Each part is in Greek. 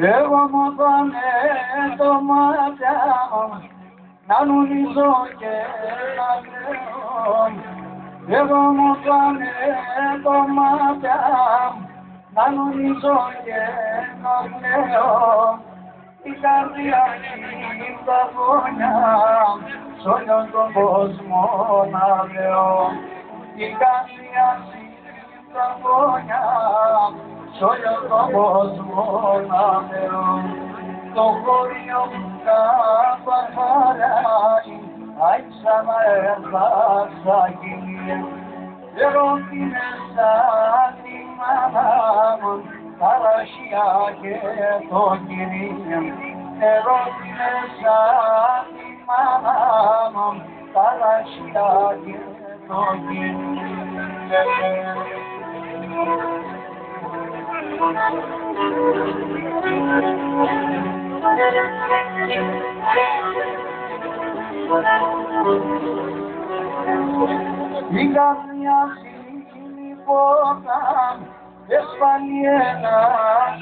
Εγώ μου πάνε το μάτια να νουλίζω και να λέω. Εγώ μου πάνε το μάτια να νουλίζω και να λέω. Η καρδιά είναι τα φωνιά σ' όλον τον κόσμο να λέω. Η καρδιά είναι τα φωνιά σ' όλον τον κόσμο να λέω. Το χωριό μου καπαχαράει, αι ξαναέρθασα κοινή. Ερώτηνεσα τη μάνα μου, τα ρασιά και το κυρία. Ερώτηνεσα τη μάνα μου, τα ρασιά και το κυρία. Η καρδιά σύνη πόρτα, έσφαλει ένα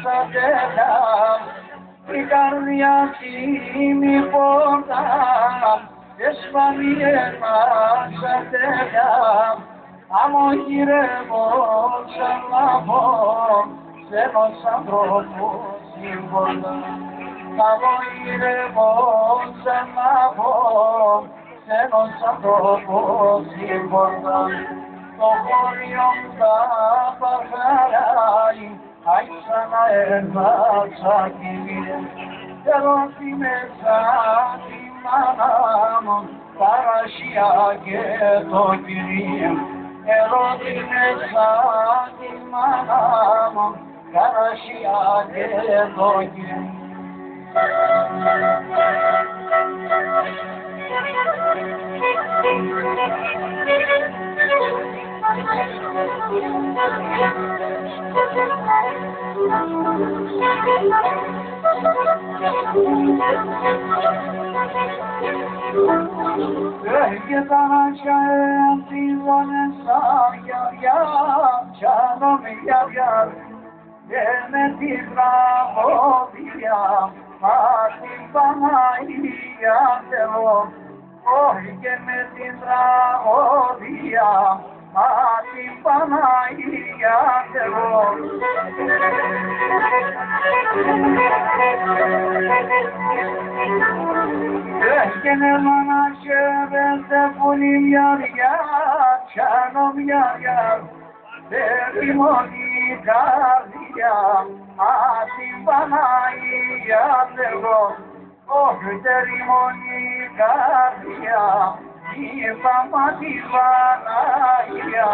σατέλα. Η καρδιά σύνη πόρτα, έσφαλει ένα σατέλα. Αμογυρεύω ξαναβώ σε ενός ανθρώπου σύμβολα. Αμογυρεύω ξαναβώ σε ενός ανθρώπου σύμβολα. Το χωριό μου καπαχαράει, αι ξαναέρθασα κοινή. Ερώτηνεσα τη μάνα μου, τα ρασιά και το κυρία. Ερώτηνεσα τη μάνα μου, τα ρασιά και το κυρία. Και τα νατσιά ευθύζωνε σαν γιαριά, τσάνο με γιαριά, και με τη τραγωδία, μα την Παναγία Θεό, όχι και με την τραγωδία, μα την Παναγία Θεό. Έχαινε μονάχε βέστε πολύ μοιαριά, τσάνο μοιαριά, δεν μόνη καρδιά, μα την Παναγία Θεό. Όχι δεν μόνη καρδιά, είπαμε την Παναγία.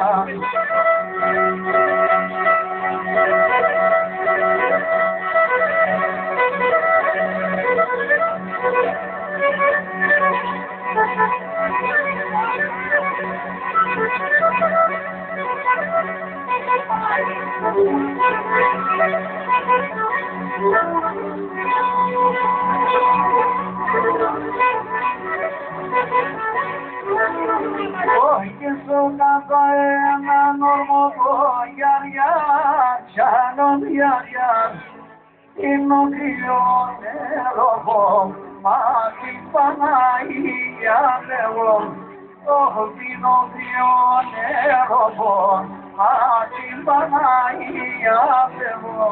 Όχι και στο κάτω έναν ορμωτό γιαριά, τσάνο γιαριά, είναι ο κρυόν έρωγο, μα την Παναγία Θεό. Όχι είναι ο κρυόν έρωγο, μα την Παναγία Θεό.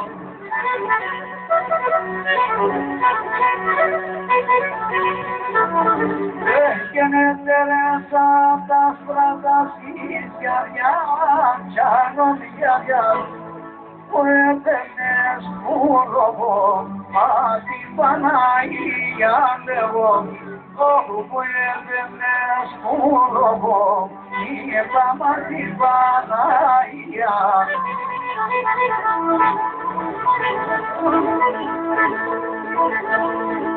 Έχαινε Τερέσα τα σπράτα σκισκιαριά, τσάνο γιαριά, που έπαιρνες πουροβό, μα την Παναγία Θεό. Όχι που έπαιρνες πουροβό, είπαμε την Παναγία. Thank you.